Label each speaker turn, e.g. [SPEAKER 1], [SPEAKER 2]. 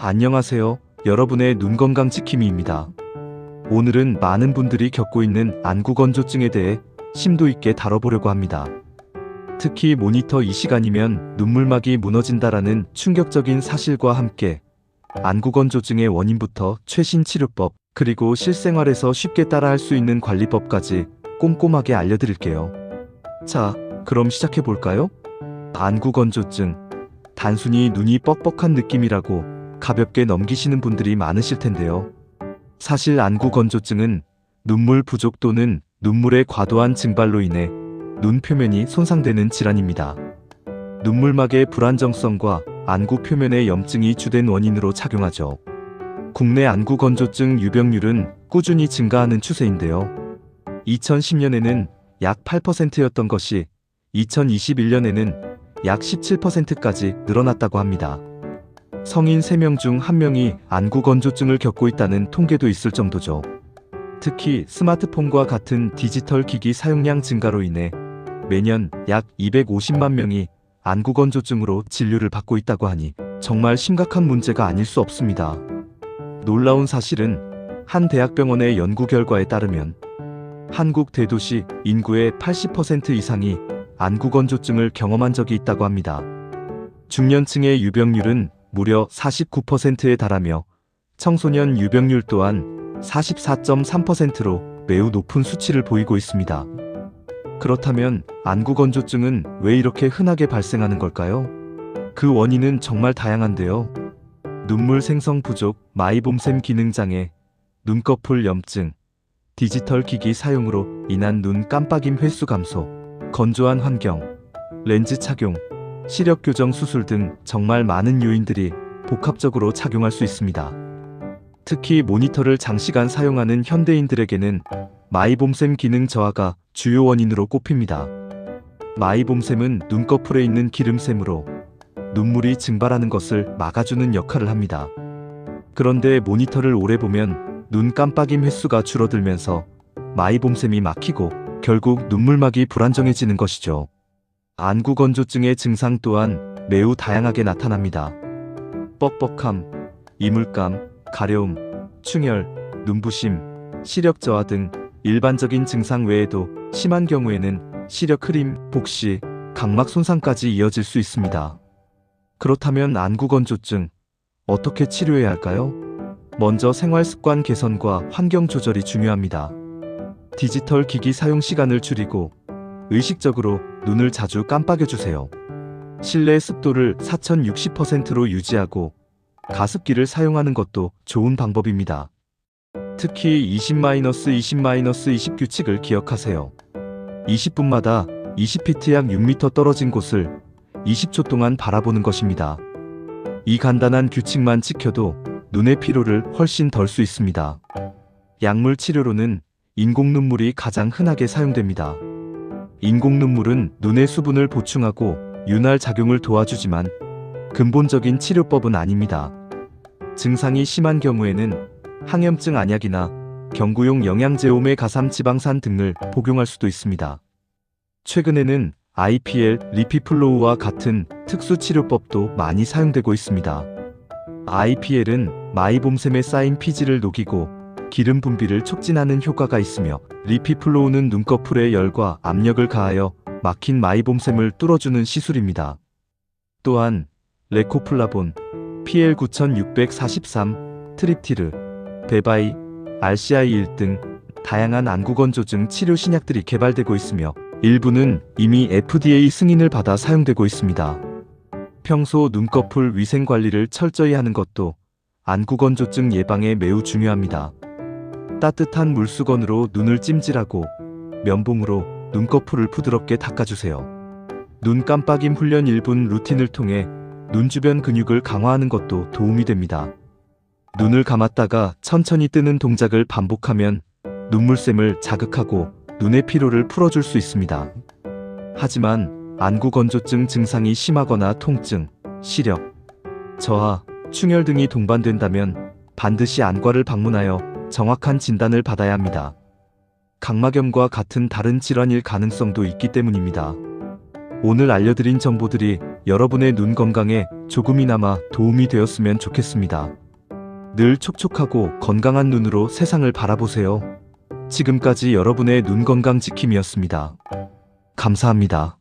[SPEAKER 1] 안녕하세요. 여러분의 눈 건강 지킴이입니다. 오늘은 많은 분들이 겪고 있는 안구 건조증에 대해 심도 있게 다뤄보려고 합니다. 특히 모니터 이 시간이면 눈물막이 무너진다라는 충격적인 사실과 함께 안구 건조증의 원인부터 최신 치료법, 그리고 실생활에서 쉽게 따라할 수 있는 관리법까지 꼼꼼하게 알려드릴게요. 자, 그럼 시작해볼까요? 안구 건조증. 단순히 눈이 뻑뻑한 느낌이라고 가볍게 넘기시는 분들이 많으실 텐데요. 사실 안구 건조증은 눈물 부족 또는 눈물의 과도한 증발로 인해 눈 표면이 손상되는 질환입니다. 눈물막의 불안정성과 안구 표면의 염증이 주된 원인으로 작용하죠. 국내 안구 건조증 유병률은 꾸준히 증가하는 추세인데요. 2010년에는 약 8%였던 것이 2021년에는 약 17%까지 늘어났다고 합니다. 성인 3명 중 1명이 안구 건조증을 겪고 있다는 통계도 있을 정도죠. 특히 스마트폰과 같은 디지털 기기 사용량 증가로 인해 매년 약 250만 명이 안구 건조증으로 진료를 받고 있다고 하니 정말 심각한 문제가 아닐 수 없습니다. 놀라운 사실은 한 대학병원의 연구 결과에 따르면 한국 대도시 인구의 80% 이상이 안구 건조증을 경험한 적이 있다고 합니다. 중년층의 유병률은 무려 49%에 달하며 청소년 유병률 또한 44.3%로 매우 높은 수치를 보이고 있습니다. 그렇다면 안구 건조증은 왜 이렇게 흔하게 발생하는 걸까요? 그 원인은 정말 다양한데요. 눈물 생성 부족, 마이봄샘 기능장애, 눈꺼풀 염증, 디지털 기기 사용으로 인한 눈 깜빡임 횟수 감소, 건조한 환경, 렌즈 착용, 시력 교정 수술 등 정말 많은 요인들이 복합적으로 작용할 수 있습니다. 특히 모니터를 장시간 사용하는 현대인들에게는 마이봄샘 기능 저하가 주요 원인으로 꼽힙니다. 마이봄샘은 눈꺼풀에 있는 기름샘으로 눈물이 증발하는 것을 막아주는 역할을 합니다. 그런데 모니터를 오래 보면 눈 깜빡임 횟수가 줄어들면서 마이봄샘이 막히고 결국 눈물막이 불안정해지는 것이죠. 안구 건조증의 증상 또한 매우 다양하게 나타납니다. 뻑뻑함, 이물감, 가려움, 충혈, 눈부심, 시력 저하 등 일반적인 증상 외에도 심한 경우에는 시력 흐림, 복시, 각막 손상까지 이어질 수 있습니다. 그렇다면 안구 건조증 어떻게 치료해야 할까요? 먼저 생활 습관 개선과 환경 조절이 중요합니다. 디지털 기기 사용 시간을 줄이고 의식적으로 눈을 자주 깜빡여주세요. 실내 습도를 4060%로 유지하고 가습기를 사용하는 것도 좋은 방법입니다. 특히 20-20-20 규칙을 기억하세요. 20분마다 20피트 약 6m 떨어진 곳을 20초 동안 바라보는 것입니다. 이 간단한 규칙만 지켜도 눈의 피로를 훨씬 덜 수 있습니다. 약물 치료로는 인공 눈물이 가장 흔하게 사용됩니다. 인공 눈물은 눈의 수분을 보충하고 윤활 작용을 도와주지만 근본적인 치료법은 아닙니다. 증상이 심한 경우에는 항염증 안약이나 경구용 영양제 오메가3 지방산 등을 복용할 수도 있습니다. 최근에는 IPL, 리피플로우와 같은 특수 치료법도 많이 사용되고 있습니다. IPL은 마이봄샘에 쌓인 피지를 녹이고 기름 분비를 촉진하는 효과가 있으며 리피플로우는 눈꺼풀에 열과 압력을 가하여 막힌 마이봄샘을 뚫어주는 시술입니다. 또한 레코플라본, PL9643, 트립티르, 베바이, RCI1 등 다양한 안구 건조증 치료 신약들이 개발되고 있으며 일부는 이미 FDA 승인을 받아 사용되고 있습니다. 평소 눈꺼풀 위생 관리를 철저히 하는 것도 안구 건조증 예방에 매우 중요합니다. 따뜻한 물수건으로 눈을 찜질하고 면봉으로 눈꺼풀을 부드럽게 닦아주세요. 눈 깜빡임 훈련 1분 루틴을 통해 눈 주변 근육을 강화하는 것도 도움이 됩니다. 눈을 감았다가 천천히 뜨는 동작을 반복하면 눈물샘을 자극하고 눈의 피로를 풀어줄 수 있습니다. 하지만 안구 건조증 증상이 심하거나 통증, 시력, 저하, 충혈 등이 동반된다면 반드시 안과를 방문하여 정확한 진단을 받아야 합니다. 각막염과 같은 다른 질환일 가능성도 있기 때문입니다. 오늘 알려드린 정보들이 여러분의 눈 건강에 조금이나마 도움이 되었으면 좋겠습니다. 늘 촉촉하고 건강한 눈으로 세상을 바라보세요. 지금까지 여러분의 눈 건강 지킴이었습니다. 감사합니다.